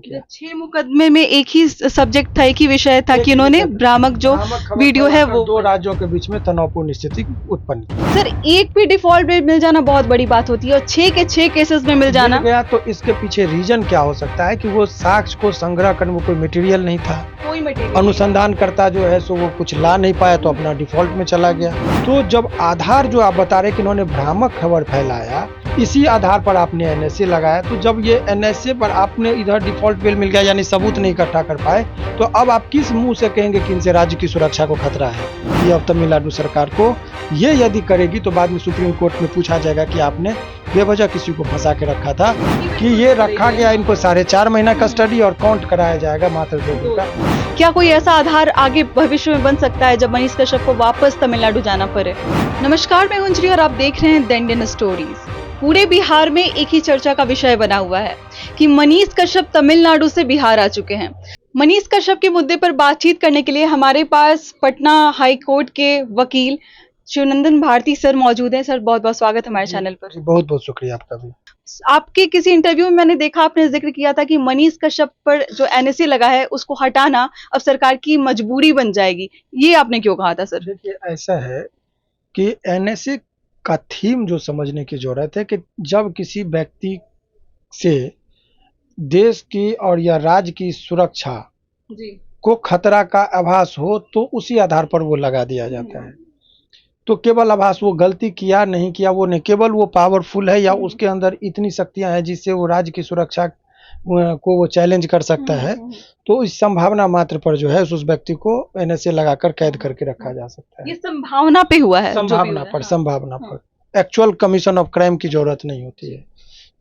क्या 6 मुकदमे में एक ही सब्जेक्ट था, एक ही विषय था कि इन्होंने भ्रामक जो वीडियो है वो दो राज्यों के बीच में तनावपूर्ण स्थिति उत्पन्न की। सर एक भी डिफॉल्ट बिल मिल जाना बहुत बड़ी बात होती है और 6 के 6 केसेस में मिल जाना गया तो इसके पीछे रीजन क्या हो सकता है कि वो साक्ष्य को संग्रह करने में कोई मटेरियल नहीं था, कोई मटेरियल अनुसंधानकर्ता जो है सो वो कुछ ला नहीं पाया तो अपना डिफॉल्ट में चला गया। तो जब आधार जो आप बता रहे कि इन्होंने भ्रामक खबर फैलाया, इसी आधार पर आपने एनएसए लगाया, तो जब ये एनएसए पर आपने इधर डिफॉल्ट बिल मिल गया यानी सबूत नहीं इकट्ठा कर पाए, तो अब आप किस मुंह से कहेंगे कि इनसे राज्य की सुरक्षा को खतरा है? ये अब तमिलनाडु सरकार को ये यदि करेगी तो बाद में सुप्रीम कोर्ट में पूछा जाएगा कि आपने बेवजह किसी को फंसा के रखा था, कि ये रखा गया इनको 4.5 महीना कस्टडी और काउंट कराया जाएगा मात्र 2 दिन का। क्या कोई ऐसा आधार आगे भविष्य में बन सकता है जब मनीष कश्यप को वापस तमिलनाडु जाना पड़े? नमस्कार, मैं अंजलि और आप देख रहे हैं द इंडियन स्टोरीज। पूरे बिहार में एक ही चर्चा का विषय बना हुआ है कि मनीष कश्यप तमिलनाडु से बिहार आ चुके हैं। मनीष कश्यप के मुद्दे पर बातचीत करने के लिए हमारे पास पटना हाई कोर्ट के वकील शिवनंदन भारती सर मौजूद हैं। सर बहुत बहुत स्वागत हमारे चैनल पर। बहुत बहुत शुक्रिया आपका भी। आपके किसी इंटरव्यू में मैंने देखा आपने जिक्र किया था कि मनीष कश्यप पर जो एनएसए लगा है उसको हटाना अब सरकार की मजबूरी बन जाएगी, ये आपने क्यों कहा था सर? देखिए ऐसा है कि एनएसए का थीम जो समझने की जरूरत है कि जब किसी व्यक्ति से देश की और या राज्य की सुरक्षा जी को खतरा का आभास हो तो उसी आधार पर वो लगा दिया जाता है। तो केवल आभास, वो गलती किया नहीं किया वो नहीं, केवल वो पावरफुल है या उसके अंदर इतनी शक्तियां हैं जिससे वो राज्य की सुरक्षा को वो चैलेंज कर सकता है, तो इस संभावना मात्र पर जो है उस व्यक्ति को एनएसए लगाकर कैद करके रखा जा सकता है। ये संभावना पे हुआ है, संभावना पर एक्चुअल कमीशन ऑफ क्राइम की जरूरत नहीं होती है।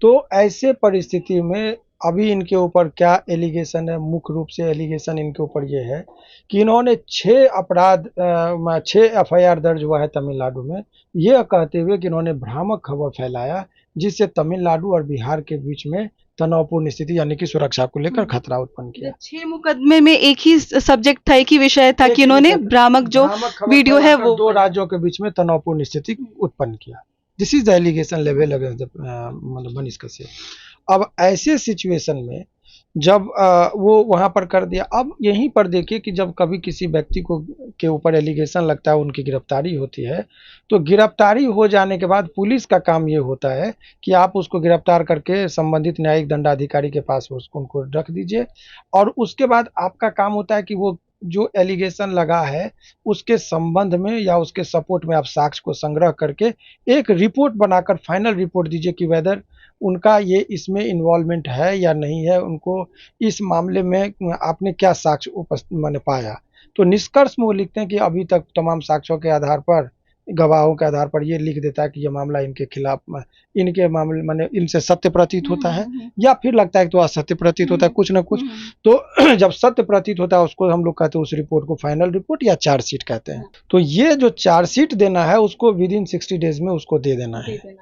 तो ऐसे परिस्थिति में अभी इनके ऊपर क्या एलिगेशन है? मुख्य रूप से एलिगेशन इनके ऊपर ये है कि इन्होंने 6 एफआईआर दर्ज हुआ है तमिलनाडु में, यह कहते हुए कि इन्होंने भ्रामक खबर फैलाया जिससे तमिलनाडु और बिहार के बीच में तनावपूर्ण स्थिति यानी कि सुरक्षा को लेकर खतरा उत्पन्न किया। 6 मुकदमे में एक ही सब्जेक्ट था, एक ही विषय था कि इन्होंने भ्रामक जो वीडियो है वो दो राज्यों के बीच में तनावपूर्ण स्थिति उत्पन्न किया। This is the allegation level मतलब मनीष कश्यप। अब ऐसे सिचुएशन में जब वो वहां पर कर दिया, अब यहीं पर देखिए कि जब कभी किसी व्यक्ति को के ऊपर एलिगेशन लगता है, उनकी गिरफ्तारी होती है, तो गिरफ्तारी हो जाने के बाद पुलिस का काम ये होता है कि आप उसको गिरफ्तार करके संबंधित न्यायिक दंडाधिकारी के पास उनको रख दीजिए, और उसके बाद आपका काम होता है कि वो जो एलिगेशन लगा है उसके संबंध में या उसके सपोर्ट में आप साक्ष्य को संग्रह करके एक रिपोर्ट बनाकर फाइनल रिपोर्ट दीजिए कि वेदर उनका ये इसमें इन्वॉल्वमेंट है या नहीं है, उनको इस मामले में आपने क्या साक्ष्य मैंने पाया। तो निष्कर्ष में वो लिखते हैं कि अभी तक तमाम साक्ष्यों के आधार पर, गवाहों के आधार पर ये लिख देता है कि ये मामला इनके खिलाफ, इनके मामले माने इनसे सत्य प्रतीत होता है, या फिर लगता है कि तो असत्य प्रतीत होता है, कुछ ना कुछ। तो जब सत्य प्रतीत होता है उसको हम लोग कहते हैं उस रिपोर्ट को फाइनल रिपोर्ट या चार्जशीट कहते हैं। तो ये जो चार्जशीट देना है उसको विद इन 60 डेज में उसको दे देना है।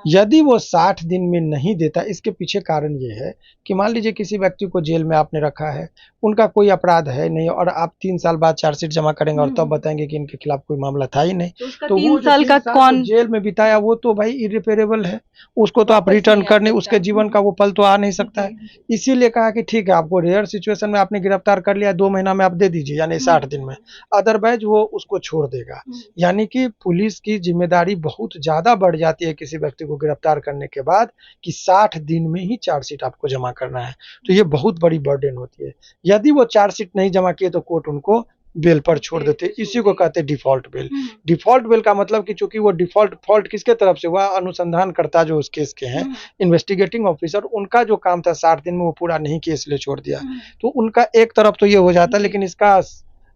यदि वो 60 दिन में नहीं देता, इसके पीछे कारण ये है कि मान लीजिए किसी व्यक्ति को जेल में आपने रखा है, उनका कोई अपराध है नहीं, और आप 3 साल बाद चार्जशीट जमा करेंगे और तब बताएंगे कि इनके खिलाफ कोई मामला था ही नहीं, तो 3 साल का कौन जेल में बिताया वो तो भाई इरिपेरेबल है, उसको तो आप रिटर्न करने, उसके जीवन का वो पल तो आ नहीं सकता है। इसीलिए कहा कि ठीक है, आपको रेयर सिचुएशन में आपने गिरफ्तार कर लिया, 2 महीना में आप दे दीजिए यानी 60 दिन में, अदरवाइज वो उसको छोड़ देगा। यानी कि पुलिस की जिम्मेदारी बहुत ज्यादा बढ़ जाती है किसी व्यक्ति को गिरफ्तार करने के बाद कि 60 दिन में ही चार्जशीट आपको जमा करना है, तो ये बहुत बड़ी बर्डन होती है। यदि वो चार्जशीट नहीं जमा किए तो कोर्ट उनको बेल पर छोड़ देते, इसी को कहते हैं डिफॉल्ट बेल। डिफॉल्ट बेल का मतलब कि चूंकि वो फॉल्ट किसके तरफ से हुआ, अनुसंधानकर्ता जो उस केस के हैं, इन्वेस्टिगेटिंग ऑफिसर, उनका जो काम था 60 दिन में वो पूरा नहीं किए इसलिए छोड़ दिया, तो उनका एक तरफ तो ये हो जाता है, लेकिन इसका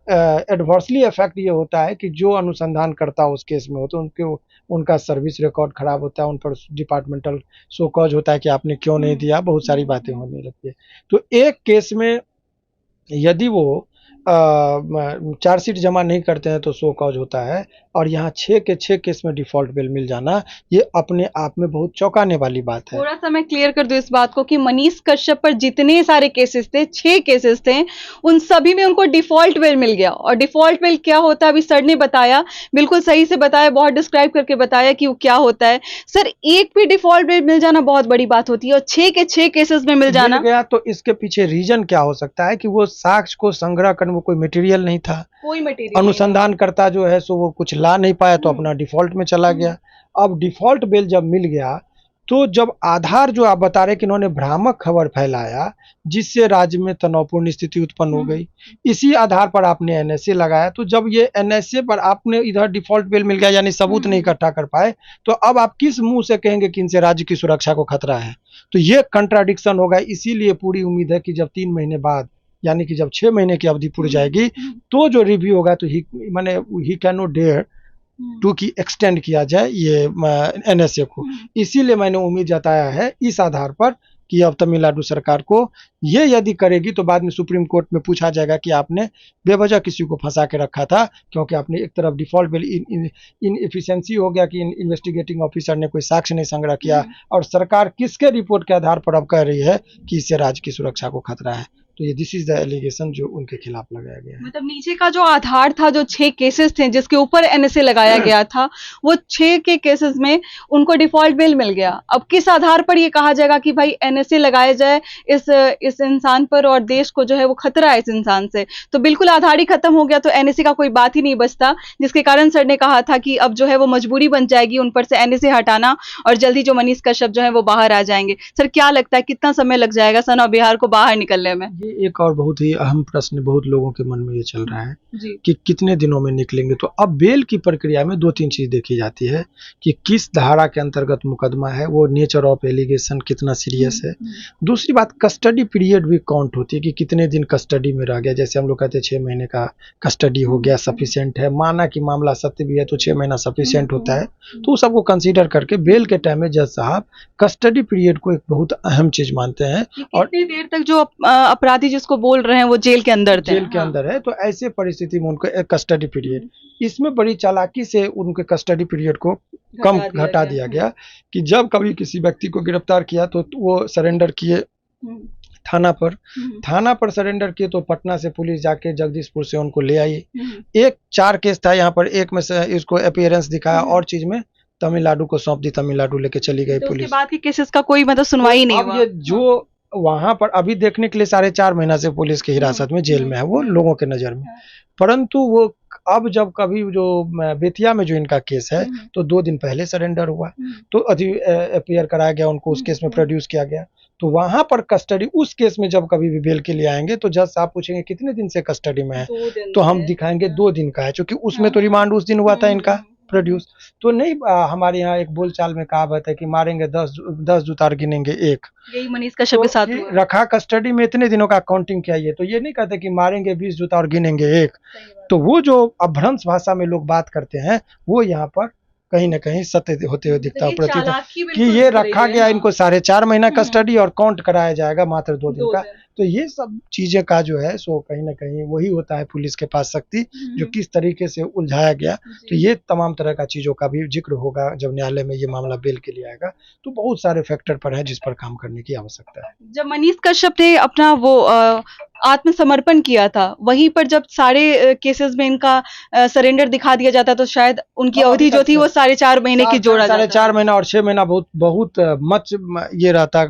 एडवर्सली इफेक्ट ये होता है कि जो अनुसंधानकर्ता उस केस में होते हैं उनका सर्विस रिकॉर्ड खराब होता है, उन पर डिपार्टमेंटल शोकॉज होता है कि आपने क्यों नहीं दिया, बहुत सारी बातें होने लगती है। तो एक केस में यदि वो चार्जशीट जमा नहीं करते हैं तो शो कॉज होता है, और यहाँ 6 के 6 केस में डिफॉल्ट बेल मिल जाना, ये अपने आप में बहुत चौंकाने वाली बात है। थोड़ा सा मैं क्लियर कर दूं इस बात को कि मनीष कश्यप पर जितने सारे केसेस थे, 6 केसेस थे, उन सभी में उनको डिफॉल्ट बेल मिल गया। और डिफॉल्ट बेल क्या होता है अभी सर ने बताया, बिल्कुल सही से बताया, बहुत डिस्क्राइब करके बताया कि वो क्या होता है। सर एक भी डिफॉल्ट बेल मिल जाना बहुत बड़ी बात होती है, और 6 के 6 केसेस में मिल जाना, गया तो इसके पीछे रीजन क्या हो सकता है कि वो साक्ष्य को संग्रह करने में कोई मटेरियल नहीं था, कोई मटेरियल अनुसंधानकर्ता जो है सो वो कुछ ला नहीं पाया तो अपना डिफॉल्ट में चला गया। अब डिफॉल्ट बेल जब मिल गया तो जब आधार जो आप बता रहे कि इन्होंने भ्रामक खबर फैलाया जिससे राज्य में तनावपूर्ण स्थिति उत्पन्न हो गई, इसी आधार पर आपने एनएसए लगाया। तो जब ये एनएसए पर आपने इधर डिफॉल्ट बेल मिल गया यानी सबूत नहीं इकट्ठा कर पाए, तो अब आप किस मुंह से कहेंगे कि इनसे राज्य की सुरक्षा को खतरा है? तो ये कंट्राडिक्शन होगा। इसीलिए पूरी उम्मीद है कि जब 3 महीने बाद यानी कि जब 6 महीने की अवधि पूरी जाएगी तो जो रिव्यू होगा तो ही कैन नॉट डेयर टू की एक्सटेंड किया जाए ये एनएसए को। इसीलिए मैंने उम्मीद जताया है इस आधार पर कि अब तमिलनाडु सरकार को ये यदि करेगी तो बाद में सुप्रीम कोर्ट में पूछा जाएगा कि आपने बेवजह किसी को फंसा के रखा था, क्योंकि आपने एक तरफ डिफॉल्ट बेल इन एफिशिएंसी हो गया कि इन्वेस्टिगेटिंग ऑफिसर ने कोई साक्ष्य नहीं संग्रह किया, और सरकार किसके रिपोर्ट के आधार पर अब कह रही है कि इससे राज्य की सुरक्षा को खतरा है। तो ये दिस इज द एलिगेशन जो उनके खिलाफ लगाया गया है। मतलब नीचे का जो आधार था, जो 6 केसेस थे जिसके ऊपर एनएसए लगाया गया था, वो 6 के केसेस में उनको डिफॉल्ट बेल मिल गया। अब किस आधार पर ये कहा जाएगा कि भाई एनएसए लगाया जाए इस इंसान पर, और देश को जो है वो खतरा है इस इंसान से? तो बिल्कुल आधार ही खत्म हो गया, तो एनएसए का कोई बात ही नहीं बचता, जिसके कारण सर ने कहा था कि अब जो है वो मजबूरी बन जाएगी उन पर से एनएसए हटाना, और जल्दी जो मनीष कश्यप जो है वो बाहर आ जाएंगे। सर क्या लगता है कितना समय लग जाएगा सन और बिहार को बाहर निकलने में? एक और बहुत ही अहम प्रश्न बहुत लोगों के मन में ये चल रहा है जी। कि कितने दिनों में निकलेंगे। तो अब बेल की प्रक्रिया में 2-3 चीज देखी जाती है कि किस धारा के अंतर्गत मुकदमा है, वो नेचर ऑफ एलिगेशन कितना सीरियस है। दूसरी बात कस्टडी पीरियड भी काउंट होती है कि कितने दिन कस्टडी में रह गया। जैसे हम लोग कहते हैं 6 महीने का कस्टडी हो गया सफिशिएंट है, माना कि मामला सत्य भी है तो 6 महीना सफिशिएंट होता है। तो सबको कंसीडर करके बेल के टाइम में जज साहब कस्टडी पीरियड को एक बहुत अहम चीज मानते हैं। और कितनी देर तक जो अपराधी जिसको बोल रहे हैं वो जेल के अंदर थे, जेल के अंदर है, तो ऐसे परिस्थिति में उनको एक कस्टडी पीरियड, इसमें बड़ी चालाकी से उनके कस्टडी पीरियड को कम घटा दिया गया कि जब कभी किसी व्यक्ति को गिरफ्तार किया तो वो सरेंडर किए थाना पर सरेंडर किए, तो पटना से पुलिस जाके जगदीशपुर से उनको ले आई। 4 केस था यहाँ पर, एक में से इसको अपीयरेंस दिखाया और चीज में तमिलनाडु को सौंप दी, तमिलनाडु लेके चली गई पुलिस। उसके बाद के केसेस का कोई मतलब सुनवाई नहीं हुआ। ये जो वहां पर अभी देखने के लिए 4.5 महीना से पुलिस की हिरासत में जेल में है वो लोगों के नजर में, परंतु वो अब जब कभी जो बेतिया में जो इनका केस है तो 2 दिन पहले सरेंडर हुआ, तो अपीयर कराया गया उनको, उस केस में प्रोड्यूस किया गया। तो वहां पर कस्टडी उस केस में जब कभी भी बेल के लिए आएंगे तो जज साहब पूछेंगे कितने दिन से कस्टडी में है, तो हम दिखाएंगे 2 दिन का है, क्योंकि उसमें तो रिमांड उस दिन हुआ था इनका प्रोड्यूस। तो नहीं हमारे यहाँ एक बोलचाल में कहावत है कि मारेंगे 10 जूतार गिनेंगे 1। यही मनीष कश्यप के साथ हुआ। रखा कस्टडी में इतने दिनों का काउंटिंग क्या, ये तो ये नहीं कहते कि मारेंगे 20 जूता और गिनेंगे 1। तो वो जो अभ्रंश भाषा में लोग बात करते हैं वो यहाँ पर कहीं ना कहीं सत्य होते हुए दिखता है प्रतीत कि ये रखा गया इनको 4.5 महीना कस्टडी और काउंट कराया जाएगा मात्र 2 दिन का। तो ये सब चीजें का जो है सो कहीं ना कहीं वही होता है पुलिस के पास शक्ति जो किस तरीके से उलझाया गया। तो ये तमाम तरह का चीजों का भी जिक्र होगा जब न्यायालय में ये मामला बेल के लिए आएगा। तो बहुत सारे फैक्टर पर है जिस पर काम करने की आवश्यकता है। जब मनीष कश्यप ने अपना वो आत्मसमर्पण किया था, वहीं पर जब सारे केसेस में इनका सरेंडर दिखा दिया जाता तो शायद उनकी अवधि जो थी वो 4.5 महीने की जोड़ा जाता। 4.5 महीना और 6 महीना बहुत मच ये रहता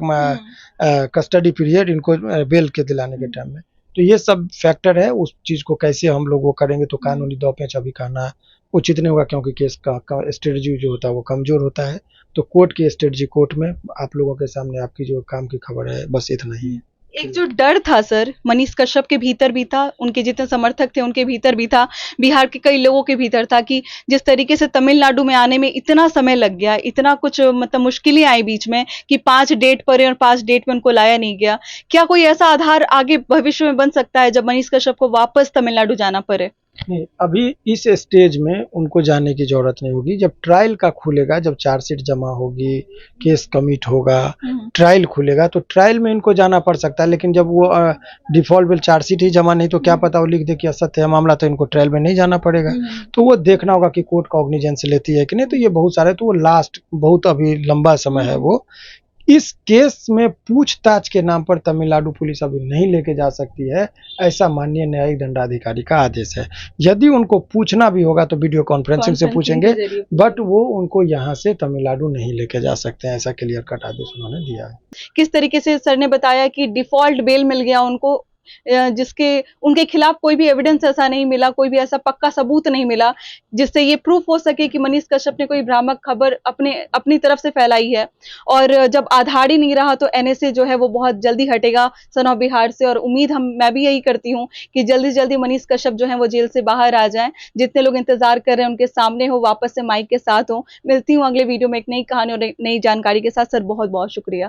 कस्टडी पीरियड इनको बेल के दिलाने के टाइम में। तो ये सब फैक्टर है, उस चीज को कैसे हम लोग वो करेंगे तो कानूनी दांवपेच अभी कहना उचित नहीं होगा, क्योंकि केस का स्ट्रेटजी जो होता है वो कमजोर होता है। तो कोर्ट की स्ट्रेटजी कोर्ट में, आप लोगों के सामने आपकी जो काम की खबर है बस इतना ही है। एक जो डर था सर मनीष कश्यप के भीतर भी था, उनके जितने समर्थक थे उनके भीतर भी था, बिहार के कई लोगों के भीतर था कि जिस तरीके से तमिलनाडु में आने में इतना समय लग गया, इतना कुछ मतलब मुश्किलें आई बीच में कि 5 डेट पर और 5 डेट में उनको लाया नहीं गया। क्या कोई ऐसा आधार आगे भविष्य में बन सकता है जब मनीष कश्यप को वापस तमिलनाडु जाना पड़े? नहीं, अभी इस स्टेज में उनको जाने की जरूरत नहीं होगी। जब ट्रायल का खुलेगा, जब चार्जशीट जमा होगी, केस कमिट होगा, ट्रायल खुलेगा, तो ट्रायल में इनको जाना पड़ सकता है। लेकिन जब वो डिफॉल्ट बिल चार्जशीट ही जमा नहीं, तो क्या पता वो लिख दे कि असत्य है मामला, तो इनको ट्रायल में नहीं जाना पड़ेगा। तो वो देखना होगा कि कोर्ट कॉग्निजेंस लेती है कि नहीं। तो ये बहुत सारे, तो वो लास्ट बहुत अभी लंबा समय है वो। इस केस में पूछताछ के नाम पर तमिलनाडु पुलिस अभी नहीं लेके जा सकती है, ऐसा माननीय न्यायिक दंडाधिकारी का आदेश है। यदि उनको पूछना भी होगा तो वीडियो कॉन्फ्रेंसिंग से पूछेंगे, बट वो उनको यहाँ से तमिलनाडु नहीं लेके जा सकते हैं, ऐसा क्लियर कट आदेश उन्होंने दिया है। किस तरीके से सर ने बताया कि डिफॉल्ट बेल मिल गया उनको, जिसके उनके खिलाफ कोई भी एविडेंस ऐसा नहीं मिला, कोई भी ऐसा पक्का सबूत नहीं मिला जिससे ये प्रूफ हो सके कि मनीष कश्यप ने कोई भ्रामक खबर अपनी तरफ से फैलाई है। और जब आधार ही नहीं रहा तो एनएसए जो है वो बहुत जल्दी हटेगा सन ऑफ बिहार से। और उम्मीद मैं भी यही करती हूँ कि जल्दी जल्दी मनीष कश्यप जो है वो जेल से बाहर आ जाएं। जितने लोग इंतजार कर रहे हैं उनके सामने हो, वापस से माइक के साथ हो। मिलती हूँ अगले वीडियो में एक नई कहानी और नई जानकारी के साथ। सर बहुत बहुत शुक्रिया।